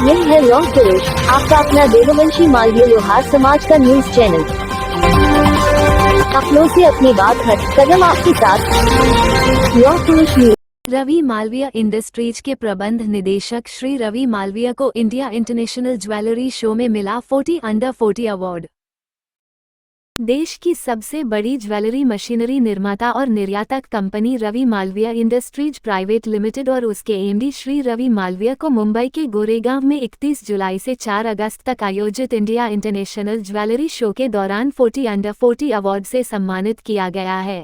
ये है लौह पुरुष, आपका अपना देववंशी मालवीय लोहार समाज का न्यूज चैनल। अपनों से अपनी बात हट कदम आपके साथ लौह पुरुष न्यूज। रवि मालवीय इंडस्ट्रीज के प्रबंध निदेशक श्री रवि मालवीय को इंडिया इंटरनेशनल ज्वेलरी शो में मिला 40 अंडर 40 अवार्ड। देश की सबसे बड़ी ज्वेलरी मशीनरी निर्माता और निर्यातक company Ravi Malviya industries private limited और उसके एमडी श्री रवि मालवीय को मुंबई के गोरेगांव में 31 जुलाई से 4 अगस्त तक आयोजित इंडिया इंटरनेशनल ज्वेलरी शो के दौरान 40 अंडर 40 अवार्ड से सम्मानित किया गया है।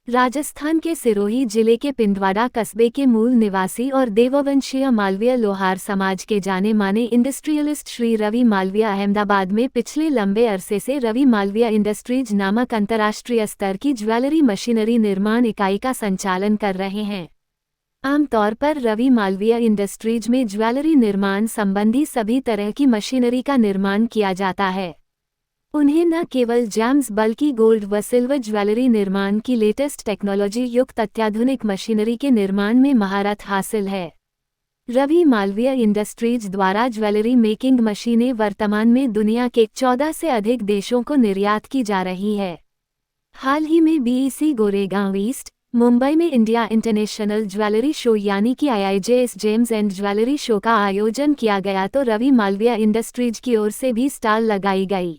राजस्थान के सिरोही जिले के पिंडवाड़ा कस्बे के मूल निवासी और देववंशीय मालवीय लोहार समाज के जाने माने इंडस्ट्रियलिस्ट श्री रवि मालवीय अहमदाबाद में पिछले लंबे अरसे से रवि मालवीय इंडस्ट्रीज नामक अंतर्राष्ट्रीय स्तर की ज्वेलरी मशीनरी निर्माण इकाई का संचालन कर रहे हैं। आमतौर पर रवि मालवीय इंडस्ट्रीज में ज्वेलरी निर्माण संबंधी सभी तरह की मशीनरी का निर्माण किया जाता है। उन्हें न केवल जेम्स बल्कि गोल्ड व सिल्वर ज्वेलरी निर्माण की लेटेस्ट टेक्नोलॉजी युक्त अत्याधुनिक मशीनरी के निर्माण में महारत हासिल है। रवि मालवीय इंडस्ट्रीज द्वारा ज्वेलरी मेकिंग मशीनें वर्तमान में दुनिया के 14 से अधिक देशों को निर्यात की जा रही है। हाल ही में बीईसी गोरेगांव ईस्ट, मुंबई में इंडिया इंटरनेशनल ज्वेलरी शो यानी कि IIJS James and jewellery show का आयोजन किया गया तो रवि मालवीय इंडस्ट्रीज की ओर से भी स्टॉल लगाई गई।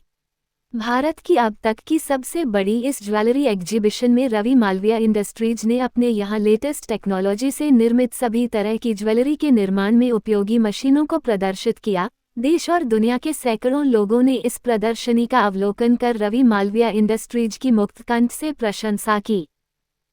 भारत की अब तक की सबसे बड़ी इस ज्वेलरी एग्जीबिशन में रवि मालवीय इंडस्ट्रीज ने अपने यहाँ लेटेस्ट टेक्नोलॉजी से निर्मित सभी तरह की ज्वेलरी के निर्माण में उपयोगी मशीनों को प्रदर्शित किया। देश और दुनिया के सैकड़ों लोगों ने इस प्रदर्शनी का अवलोकन कर रवि मालवीय इंडस्ट्रीज की मुक्तकंठ से प्रशंसा की।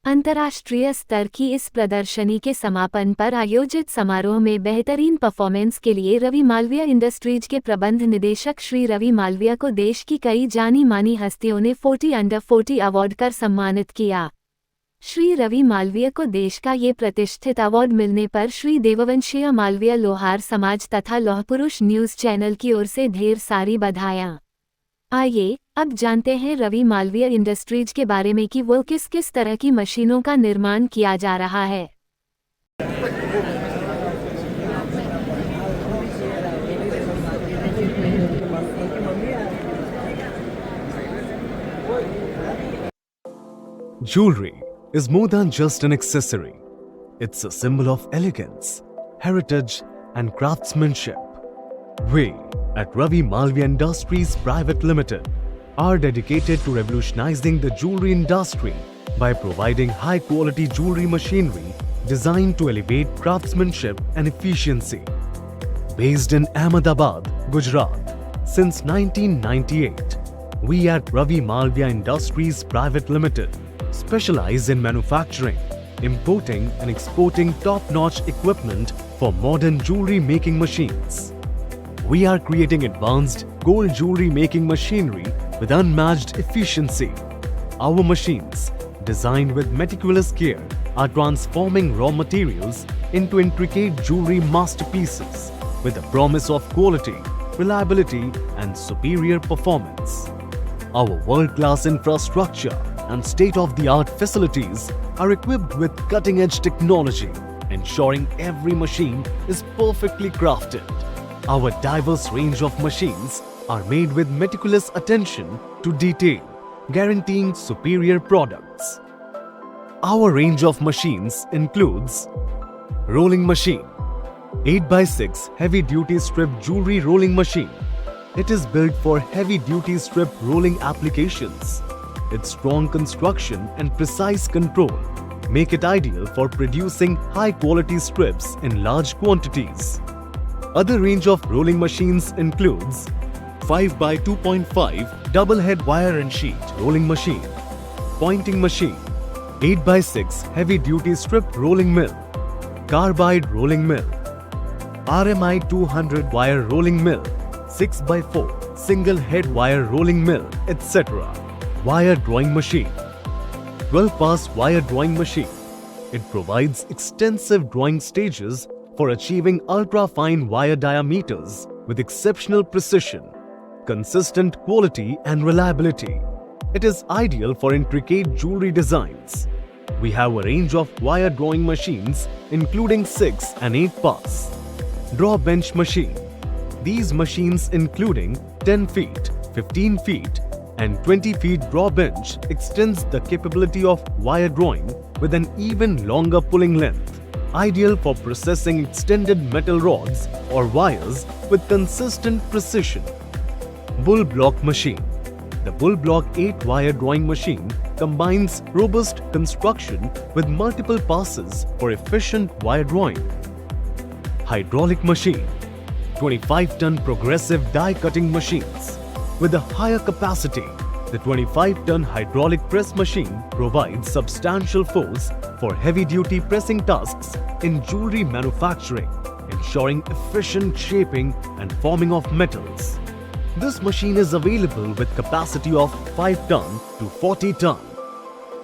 अंतर्राष्ट्रीय स्तर की इस प्रदर्शनी के समापन पर आयोजित समारोह में बेहतरीन परफॉर्मेंस के लिए रवि मालवीय इंडस्ट्रीज के प्रबंध निदेशक श्री रवि मालवीय को देश की कई जानी मानी हस्तियों ने 40 अंडर 40 अवार्ड कर सम्मानित किया। श्री रवि मालवीय को देश का ये प्रतिष्ठित अवार्ड मिलने पर श्री देववंशीय मालवीय लोहार समाज तथा लौह पुरुष न्यूज चैनल की ओर से ढेर सारी बधाइयाँ। आइए अब जानते हैं रवि मालवीय इंडस्ट्रीज के बारे में कि वो किस किस तरह की मशीनों का निर्माण किया जा रहा है। Jewelry is more than just an accessory. It's a symbol of elegance, heritage, and craftsmanship. We at Ravi Malavia Industries Private Limited are dedicated to revolutionizing the jewelry industry by providing high-quality jewelry machinery designed to elevate craftsmanship and efficiency. Based in Ahmedabad, Gujarat, since 1998, we at Ravi Malavia Industries Private Limited specialize in manufacturing, importing and exporting top-notch equipment for modern jewelry making machines. We are creating advanced gold jewelry making machinery with unmatched efficiency. Our machines, designed with meticulous care, are transforming raw materials into intricate jewelry masterpieces with a promise of quality, reliability, and superior performance. Our world-class infrastructure and state-of-the-art facilities are equipped with cutting-edge technology, ensuring every machine is perfectly crafted. Our diverse range of machines are made with meticulous attention to detail, guaranteeing superior products. Our range of machines includes rolling machine, 8x6 heavy-duty strip jewelry rolling machine. It is built for heavy-duty strip rolling applications. Its strong construction and precise control make it ideal for producing high-quality strips in large quantities. Other range of rolling machines includes 5x2.5 double head wire and sheet rolling machine, pointing machine, 8x6 heavy duty strip rolling mill, carbide rolling mill, RMI 200 wire rolling mill, 6x4 single head wire rolling mill, etc. Wire drawing machine, 12-pass wire drawing machine. It provides extensive drawing stages for achieving ultra-fine wire diameters with exceptional precision, consistent quality and reliability. It is ideal for intricate jewelry designs. We have a range of wire drawing machines including 6 and 8 pass, draw bench machine, These machines, including 10 feet, 15 feet, and 20 feet draw bench, extends the capability of wire drawing with an even longer pulling length, ideal for processing extended metal rods or wires with consistent precision. Bull block machine. The Bull Block 8-wire drawing machine combines robust construction with multiple passes for efficient wire drawing. Hydraulic machine. 25-ton progressive die cutting machines. With a higher capacity, the 25-ton hydraulic press machine provides substantial force for heavy-duty pressing tasks in jewelry manufacturing, ensuring efficient shaping and forming of metals. This machine is available with capacity of 5 ton to 40 ton.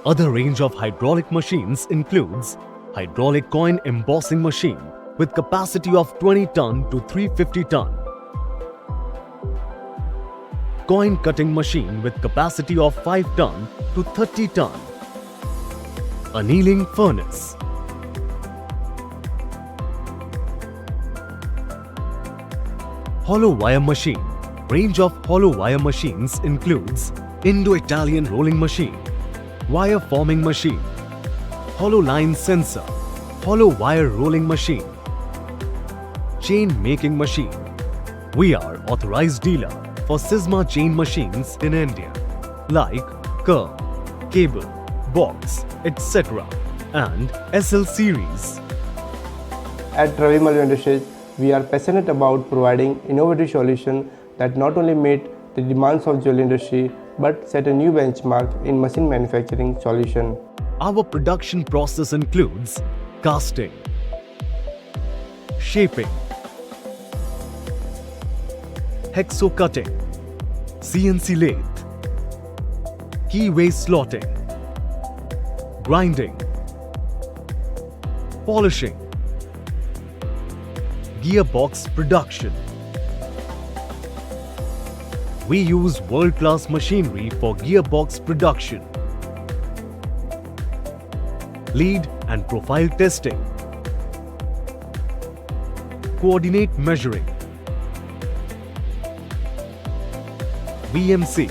Other range of hydraulic machines includes hydraulic coin embossing machine with capacity of 20 ton to 350 ton. Coin cutting machine with capacity of 5 ton to 30 ton. Annealing furnace. Hollow wire machine. Range of hollow wire machines includes Indo-Italian rolling machine, wire forming machine, hollow line sensor, hollow wire rolling machine, chain making machine. We are authorized dealer for Sysma chain machines in India like curve, cable, box, etc. and SL series. At Ravi Malviya Industries, we are passionate about providing innovative solutions that not only meet the demands of jewelry industry but set a new benchmark in machine manufacturing solution. Our production process includes casting, shaping, hexo cutting, CNC lathe, keyway slotting, grinding, polishing, gearbox production. We use world-class machinery for gearbox production, lead and profile testing, coordinate measuring, VMC,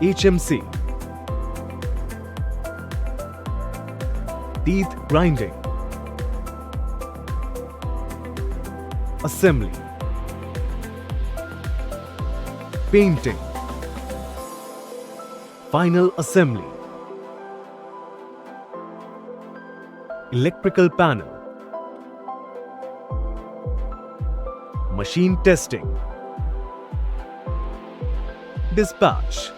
HMC, teeth grinding, assembly, painting, final assembly, electrical panel, machine testing, dispatch.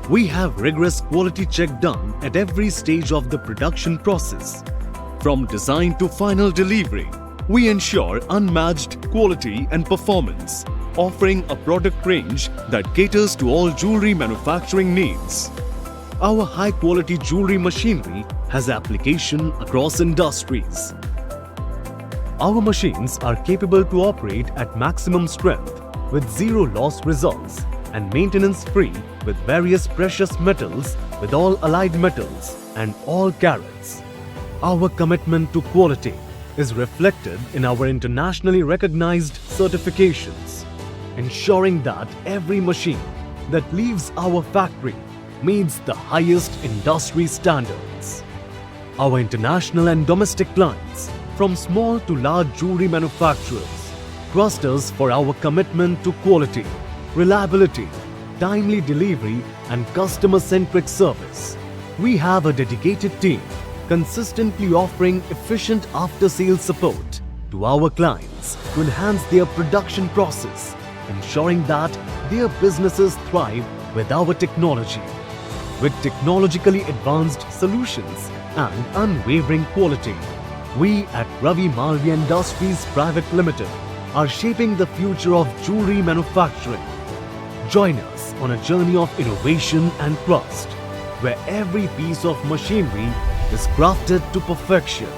We have rigorous quality check done at every stage of the production process. From design to final delivery, we ensure unmatched quality and performance, offering a product range that caters to all jewelry manufacturing needs. Our high-quality jewelry machinery has application across industries. Our machines are capable to operate at maximum strength with zero loss results and maintenance-free with various precious metals, with all allied metals and all carats. Our commitment to quality is reflected in our internationally recognized certifications, ensuring that every machine that leaves our factory meets the highest industry standards. Our international and domestic clients, from small to large jewelry manufacturers, trust us for our commitment to quality, reliability, timely delivery, and customer-centric service. We have a dedicated team consistently offering efficient after-sales support to our clients to enhance their production process, ensuring that their businesses thrive with our technology. With technologically advanced solutions and unwavering quality, we at Ravi Malviya Industries Private Limited are shaping the future of jewelry manufacturing. Join us on a journey of innovation and trust, where every piece of machinery is crafted to perfection.